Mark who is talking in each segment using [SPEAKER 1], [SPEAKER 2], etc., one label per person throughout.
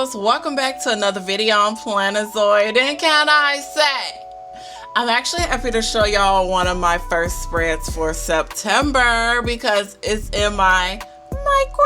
[SPEAKER 1] loves, welcome back to another video on Plannerzoid. And can I say, I'm actually happy to show y'all one of my first spreads for September because it's in my micro.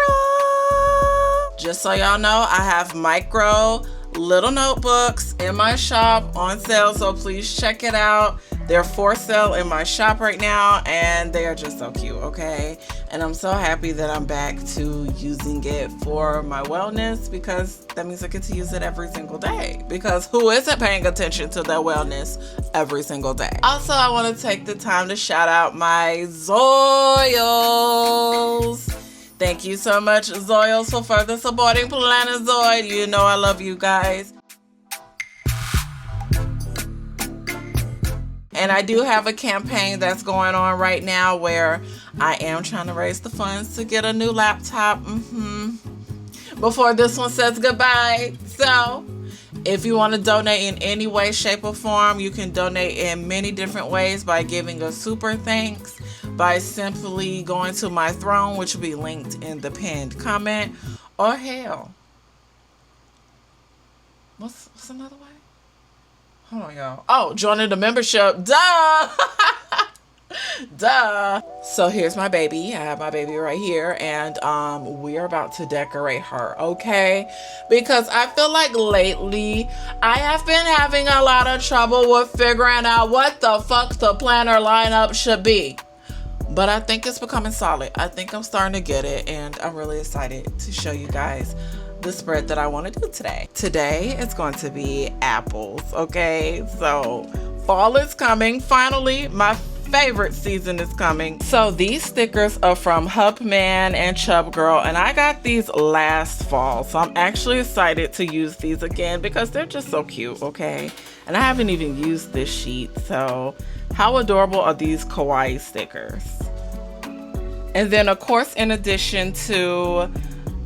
[SPEAKER 1] Just so y'all know, I have micro little notebooks in my shop on sale, so please check it out. They're for sale in my shop right now and they are just so cute, okay? And I'm so happy that I'm back to using it for my wellness because that means I get to use it every single day, because who isn't paying attention to their wellness every single day? Also, I want to take the time to shout out my Zoyals. Thank you so much, Zoyals, for further supporting Plannerzoid. You know I love you guys. And I do have a campaign that's going on right now where I am trying to raise the funds to get a new laptop before this one says goodbye. So if you want to donate in any way, shape, or form, you can donate in many different ways by giving a super thanks, by simply going to my throne, which will be linked in the pinned comment, or hell, what's another way? Hold on, y'all. Oh, joining the membership. Duh! Duh. So here's my baby. I have my baby right here, and we're about to decorate her, okay? Because I feel like lately I have been having a lot of trouble with figuring out what the fuck the planner lineup should be. But I think it's becoming solid. I think I'm starting to get it, and I'm really excited to show you guys the spread that I want to do today. Today it's going to be apples, okay? So fall is coming. Finally, my favorite season is coming. So these stickers are from Hubman and Chub Girl, and I got these last fall. So I'm actually excited to use these again because they're just so cute, okay? And I haven't even used this sheet, so how adorable are these kawaii stickers? And then of course, in addition to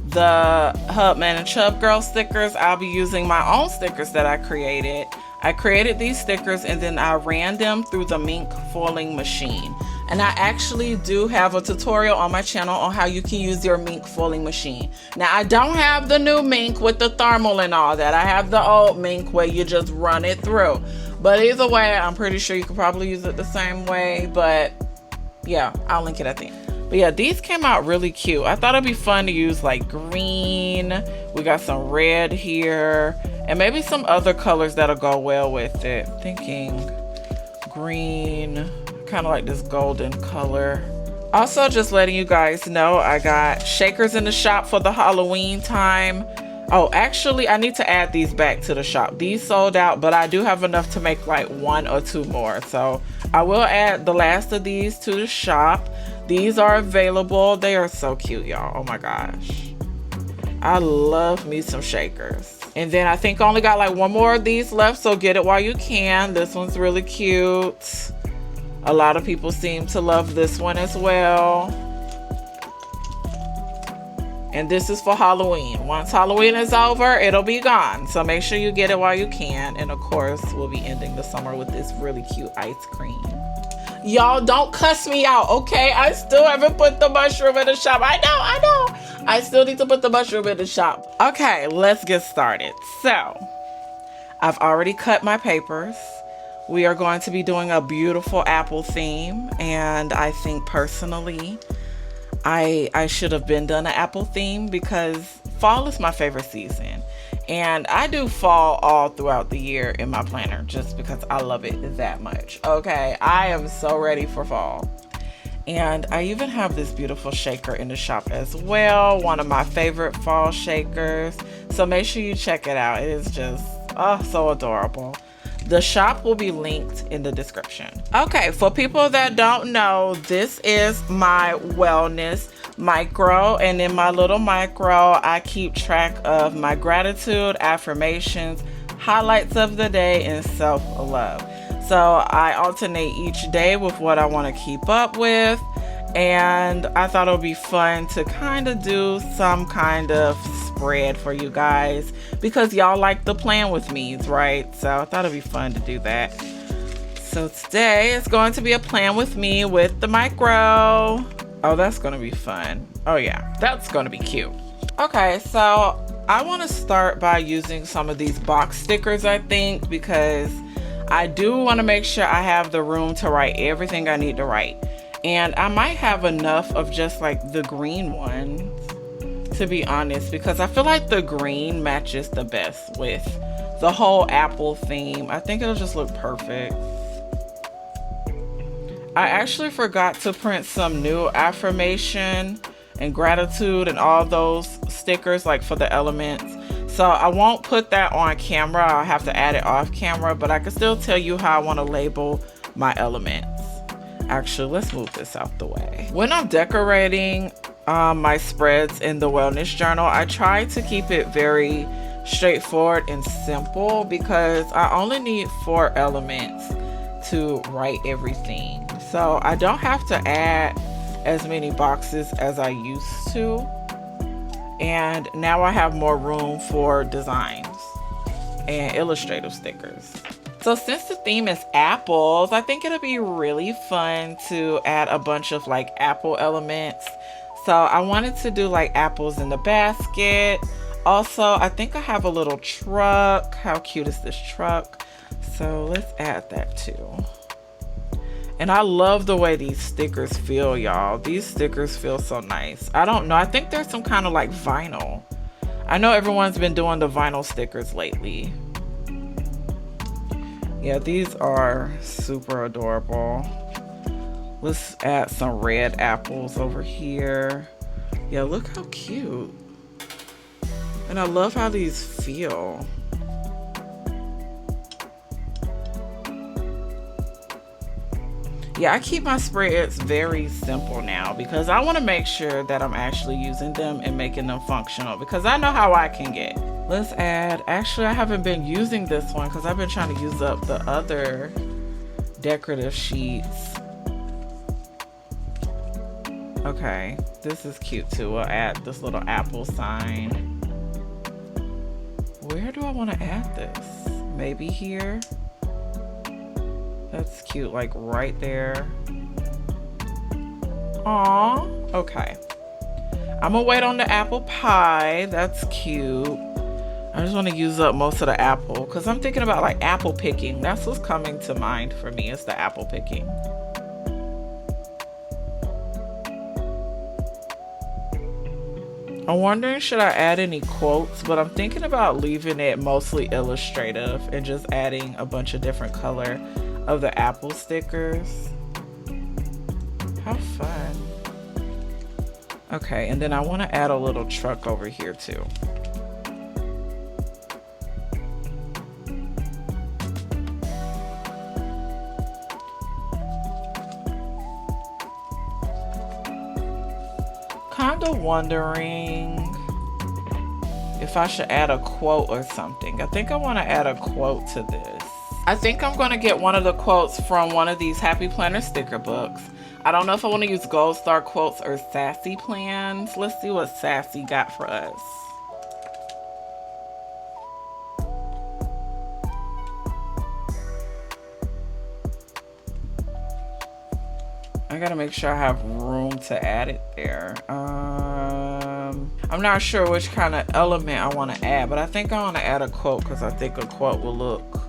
[SPEAKER 1] the Hubman and Chub Girl stickers, I'll be using my own stickers that I created. I created these stickers and then I ran them through the Mink foiling machine. And I actually do have a tutorial on my channel on how you can use your Mink foiling machine. Now, I don't have the new Mink with the thermal and all that. I have the old Mink where you just run it through. But either way, I'm pretty sure you could probably use it the same way. But yeah, I'll link it at the end. But yeah, these came out really cute. I thought it'd be fun to use like green. We got some red here and maybe some other colors that'll go well with it. Thinking green, kind of like this golden color. Also, just letting you guys know, I got shakers in the shop for the Halloween time. Oh, actually, I need to add these back to the shop. These sold out, but I do have enough to make like 1 or 2 more. So I will add the last of these to the shop. These are available. They are so cute, y'all. Oh my gosh. I love me some shakers. And then I think I only got like 1 more of these left, so get it while you can. This one's really cute. A lot of people seem to love this one as well. And this is for Halloween. Once Halloween is over, it'll be gone. So make sure you get it while you can. And of course, we'll be ending the summer with this really cute ice cream. Y'all don't cuss me out, okay? I still haven't put the mushroom in the shop. I know. I still need to put the mushroom in the shop. Okay, let's get started. So, I've already cut my papers. We are going to be doing a beautiful apple theme. And I think personally, I should have been done an apple theme because fall is my favorite season. And I do fall all throughout the year in my planner just because I love it that much. Okay, I am so ready for fall. And I even have this beautiful shaker in the shop as well. One of my favorite fall shakers. So make sure you check it out. It is just, oh, so adorable. The shop will be linked in the description. Okay, for people that don't know, this is my wellness micro, and in my little micro I keep track of my gratitude, affirmations, highlights of the day, and self-love. So I alternate each day with what I want to keep up with, and I thought it would be fun to kind of do some kind of spread for you guys because y'all like the plan with me's, right? So I thought it'd be fun to do that. So today is going to be a plan with me with the micro. Oh, that's gonna be fun. Oh yeah, that's gonna be cute. Okay, so I want to start by using some of these box stickers, I think, because I do want to make sure I have the room to write everything I need to write. And I might have enough of just like the green ones, to be honest, because I feel like the green matches the best with the whole apple theme. I think it'll just look perfect. I actually forgot to print some new affirmation and gratitude and all those stickers, like for the elements. So I won't put that on camera. I'll have to add it off camera, but I can still tell you how I want to label my elements. Actually, let's move this out the way. When I'm decorating my spreads in the wellness journal, I try to keep it very straightforward and simple because I only need 4 elements to write everything. So I don't have to add as many boxes as I used to. And now I have more room for designs and illustrative stickers. So since the theme is apples, I think it'll be really fun to add a bunch of like apple elements. So I wanted to do like apples in the basket. Also, I think I have a little truck. How cute is this truck? So let's add that too. And I love the way these stickers feel, y'all. These stickers feel so nice. I don't know. I think there's some kind of like vinyl. I know everyone's been doing the vinyl stickers lately. Yeah, these are super adorable. Let's add some red apples over here. Yeah, look how cute. And I love how these feel. Yeah, I keep my spreads very simple now because I want to make sure that I'm actually using them and making them functional because I know how I can get. Let's add, actually I haven't been using this one because I've been trying to use up the other decorative sheets. Okay, this is cute too. We'll add this little apple sign. Where do I want to add this? Maybe here? That's cute, like right there. Aw, okay. I'm gonna wait on the apple pie. That's cute. I just want to use up most of the apple because I'm thinking about like apple picking. That's what's coming to mind for me, is the apple picking. I'm wondering, should I add any quotes? But I'm thinking about leaving it mostly illustrative and just adding a bunch of different color of the apple stickers. How fun. Okay, and then I want to add a little truck over here too. Kind of wondering if I should add a quote or something. I think I want to add a quote to this. I think I'm going to get one of the quotes from one of these Happy Planner sticker books. I don't know if I want to use Gold Star quotes or Sassy plans. Let's see what Sassy got for us. I gotta make sure I have room to add it there. I'm not sure which kind of element I want to add, but I think I want to add a quote because I think a quote will look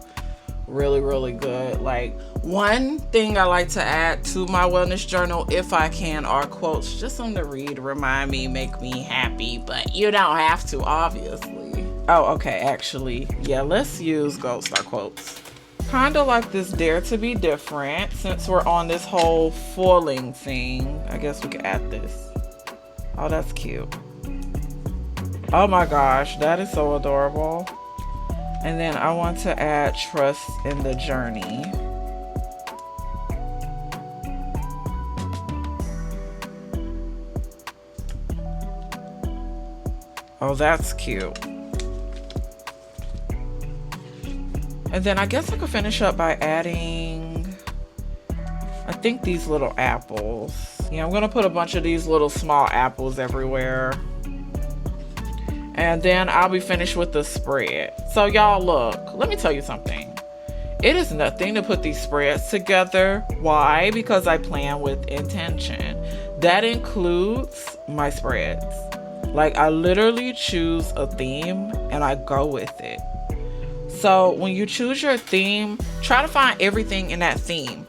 [SPEAKER 1] really, really good. Like, one thing I like to add to my wellness journal, if I can, are quotes. Just something to read, remind me, make me happy, but you don't have to, obviously. Oh, okay, actually, yeah, let's use Gold Star quotes. Kind of like this Dare to Be Different. Since we're on this whole foiling thing, I guess we could add this. Oh, that's cute. Oh my gosh, that is so adorable. And then I want to add trust in the journey. Oh, that's cute. And then I guess I could finish up by adding, I think, these little apples. Yeah, I'm gonna put a bunch of these little small apples everywhere. And then I'll be finished with the spread. So y'all, look, let me tell you something. It is nothing to put these spreads together. Why? Because I plan with intention. That includes my spreads. Like, I literally choose a theme and I go with it. So when you choose your theme, try to find everything in that theme.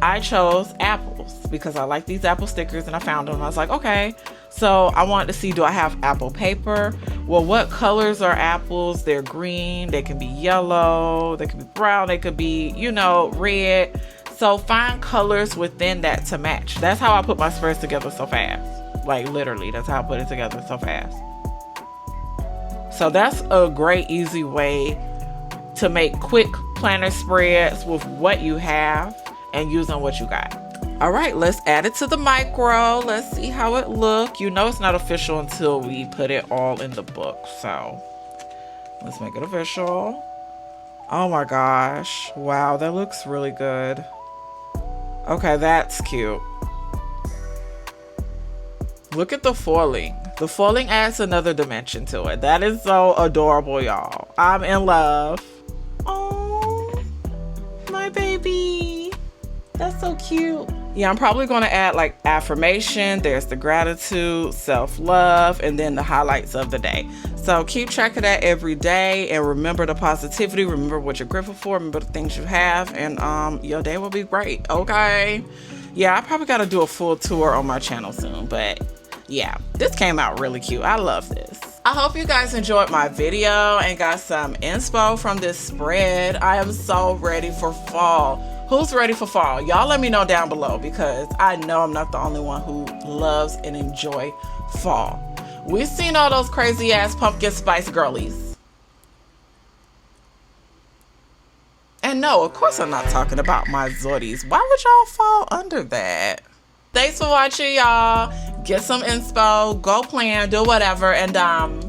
[SPEAKER 1] I chose apples because I like these apple stickers and I found them. I was like, okay. So I wanted to see, do I have apple paper? Well, what colors are apples? They're green, they can be yellow, they can be brown, they could be, red. So find colors within that to match. That's how I put my spreads together so fast. Like, literally, that's how I put it together so fast. So that's a great, easy way to make quick planner spreads with what you have and using what you got. All right, let's add it to the micro. Let's see how it look. It's not official until we put it all in the book. So let's make it official. Oh my gosh. Wow, that looks really good. Okay, that's cute. Look at the foiling. The foiling adds another dimension to it. That is so adorable, y'all. I'm in love. Oh, my baby. That's so cute. Yeah, I'm probably going to add like affirmation. There's the gratitude, self-love, and then the highlights of the day. So keep track of that every day and remember the positivity. Remember what you're grateful for. Remember the things you have, and your day will be great. Okay. Yeah, I probably got to do a full tour on my channel soon, but yeah, this came out really cute. I love this. I hope you guys enjoyed my video and got some inspo from this spread. I am so ready for fall. Who's ready for fall? Y'all let me know down below because I know I'm not the only one who loves and enjoy fall. We've seen all those crazy ass pumpkin spice girlies. And no, of course I'm not talking about my Zoidies. Why would y'all fall under that? Thanks for watching, y'all. Get some inspo, go plan, do whatever, and bye.